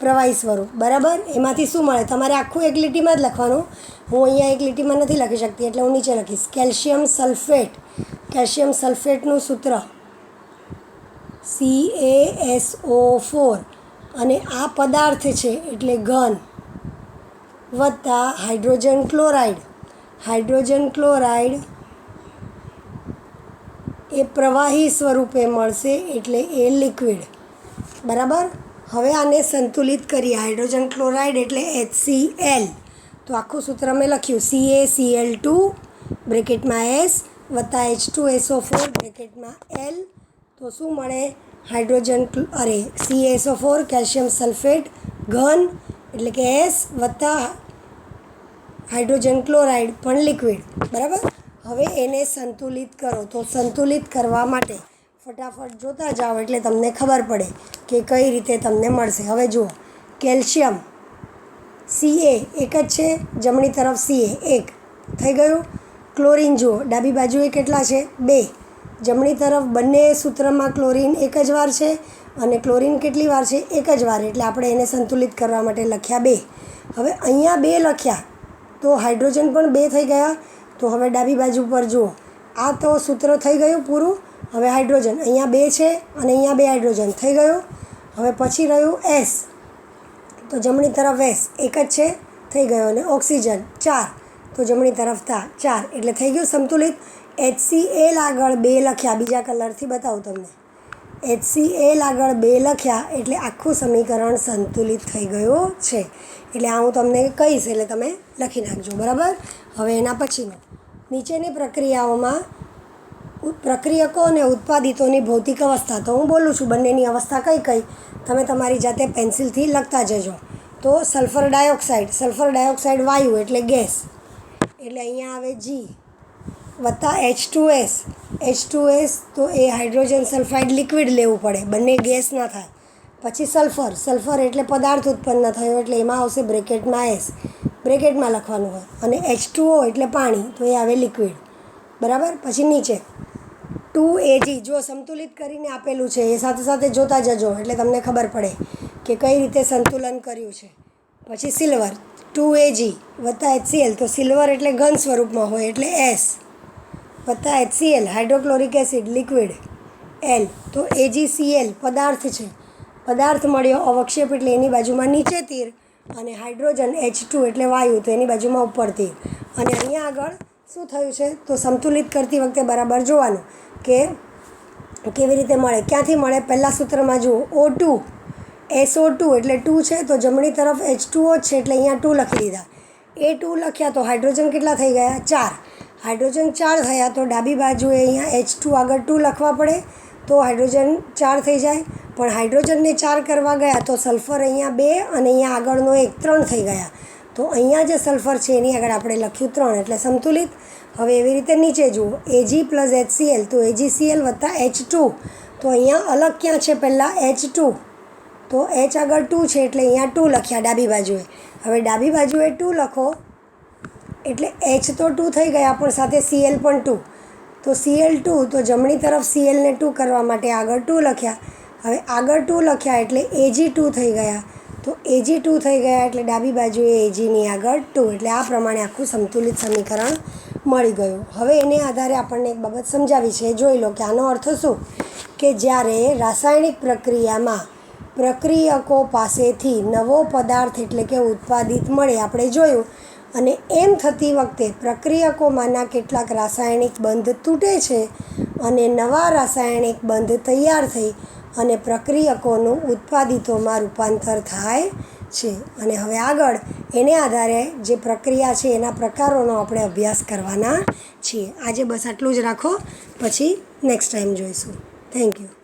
પ્રવાહી સ્વરૂપ, બરાબર. એમાંથી શું મળે તમારે આખું એક લીટીમાં જ લખવાનું. હું અહીંયા એક લીટીમાં નથી લખી શકતી એટલે હું નીચે લખીશ. કેલ્શિયમ સલ્ફેટ, કેલ્શિયમ સલ્ફેટનું સૂત્ર CaSO4, અને આ પદાર્થ છે એટલે ઘન વત્તા હાઇડ્રોજન ક્લોરાઇડ, હાઇડ્રોજન ક્લોરાઇડ એ પ્રવાહી સ્વરૂપે મળશે એટલે એ લિક્વિડ, બરાબર. હવે આને સંતુલિત કરીએ. હાઇડ્રોજન ક્લોરાઇડ એટલે HCl, તો આખું સૂત્ર મેં લખ્યું CaCl2 બ્રેકેટમાં S વત્તા H2SO4 બ્રેકેટમાં L. તો શું મળે? હાઇડ્રોજન CaSO4 કેલ્શિયમ સલ્ફેટ ઘન એટલે કે S વત્તા હાઇડ્રોજન ક્લોરાઇડ પણ લિક્વિડ, બરાબર. હવે એને સંતુલિત કરો. તો સંતુલિત કરવા માટે ફટાફટ જોતા જાઓ એટલે તમને ખબર પડે કે કઈ રીતે તમને મળશે. હવે જુઓ, કેલ્શિયમ Ca એક જ છે, જમણી તરફ Ca એક થઈ ગયું. ક્લોરિન જુઓ, ડાબી બાજુએ કેટલા છે? 2. જમણી તરફ બંને સૂત્રમાં ક્લોરિન એક જ વાર છે અને ક્લોરિન કેટલી વાર છે? એક જ વાર. એટલે આપણે એને સંતુલિત કરવા માટે લખ્યા 2. હવે અહીંયા 2 લખ્યા તો હાઇડ્રોજન પણ 2 થઈ ગયા. તો હવે ડાબી બાજુ પર જુઓ, આ તો સૂત્ર થઈ ગયું પૂરું. હવે હાઇડ્રોજન અહીંયા 2 છે અને અહીંયા 2 હાઇડ્રોજન થઈ ગયું. હવે પછી રહ્યું S, તો જમણી તરફ S એક જ છે, થઈ ગયો. અને ઓક્સિજન 4, તો જમણી તરફ 4, એટલે થઈ ગયું સંતુલિત. HCl આગળ 2 લખ્યા, બીજા કલરથી બતાવું તમને. HCl આગળ 2 લખ્યા એટલે આખું સમીકરણ સંતુલિત થઈ ગયું છે. એટલે આ હું તમને કહીશ એટલે તમે લખી નાખજો, બરાબર. હવે એના પછીનું નીચેની પ્રક્રિયાઓમાં પ્રક્રિયકો અને ઉત્પાદિતોની ભૌતિક અવસ્થા. તો હું બોલું છું બંનેની અવસ્થા કઈ કઈ, તમે તમારી જાતે પેન્સિલથી લખતા જજો. તો સલ્ફર ડાયોક્સાઇડ વાયુ એટલે ગેસ, એટલે અહીંયા આવે G વત્તા H2S, તો એ હાઇડ્રોજન સલ્ફાઇડ લિક્વિડ લેવું પડે, બંને ગેસ ના થાય. પછી સલ્ફર એટલે પદાર્થ ઉત્પન્ન થયો એટલે એમાં આવશે બ્રેકેટમાં S, બ્રેકેટમાં લખવાનું હોય. અને H2O એટલે પાણી, તો એ આવે લિક્વિડ, બરાબર. પછી નીચે 2Ag, જો સંતુલિત કરીને આપેલું છે એ સાથે સાથે જોતા જજો એટલે તમને ખબર પડે કે કઈ રીતે સંતુલન કર્યું છે. પછી સિલ્વર 2Ag વત્તા HCl, તો સિલ્વર એટલે ઘન સ્વરૂપમાં હોય એટલે S વત્તા HCl hydrochloric acid liquid L, તો AgCl પદાર્થ છે, પદાર્થ મળ્યો. અવક્ષેપ એટલે એની બાજુમાં નીચે તીર, અને હાઇડ્રોજન H2 એટલે વાયુ, તો એની બાજુમાં ઉપર તીર. અને અહીંયા આગળ શું થયું છે? તો સંતુલિત કરતી વખતે બરાબર જોવાનું કે કેવી રીતે મળે, ક્યાંથી મળે. પહેલાં સૂત્રમાં જુઓ, O2 SO2 એટલે 2 છે, તો જમણી તરફ H2O છે એટલે અહીંયા 2 લખી દીધા. એ 2 લખ્યા તો હાઇડ્રોજન કેટલા થઈ ગયા? 4. હાઇડ્રોજન 4 થયા તો ડાબી બાજુએ અહીંયા H2 આગળ 2 લખવા પડે તો હાઇડ્રોજન 4 થઈ જાય. પણ હાઇડ્રોજનને 4 કરવા ગયા તો સલ્ફર અહીંયા 2 અને અહીંયા આગળનો 1 3 થઈ ગયા. તો અહીંયા જે સલ્ફર છે એની આગળ આપણે લખ્યું 3 એટલે સંતુલિત. હવે એવી રીતે નીચે જુઓ, Ag પ્લસ HCl, તો AgCl વત્તા H2, તો અહીંયા અલગ ક્યાં છે? પહેલાં H2, તો H આગળ 2 છે એટલે અહીંયા 2 લખ્યા ડાબી બાજુએ. હવે ડાબી બાજુએ 2 લખો એટલે H તો 2 થઈ ગયા પણ સાથે Cl પણ 2, તો Cl2, તો જમણી તરફ Clને 2 કરવા માટે આગળ 2 લખ્યા. હવે આગળ 2 લખ્યા એટલે Ag2 થઈ ગયા, તો Ag2 થઈ ગયા એટલે ડાબી બાજુએ Agની આગળ 2, એટલે આ પ્રમાણે આખું સંતુલિત સમીકરણ મળી ગયું. હવે એને આધારે આપણને એક બાબત સમજાવી છે, જોઈ લો કે આનો અર્થ શું, કે જ્યારે રાસાયણિક પ્રક્રિયામાં પ્રક્રિયકો પાસેથી નવો પદાર્થ એટલે કે ઉત્પાદિત મળે, આપણે જોયું. અને એમ થતી વખતે પ્રક્રિયકોમાંના કેટલાક રાસાયણિક બંધ તૂટે છે અને નવા રાસાયણિક બંધ તૈયાર થઈ અને પ્રક્રિયકોનું ઉત્પાદિતોમાં રૂપાંતર થાય છે. અને હવે આગળ એને આધારે જે પ્રક્રિયા છે એના પ્રકારોનો આપણે અભ્યાસ કરવાના છીએ. આજે બસ આટલું જ રાખો, પછી નેક્સ્ટ ટાઈમ જોઈશું. Thank you.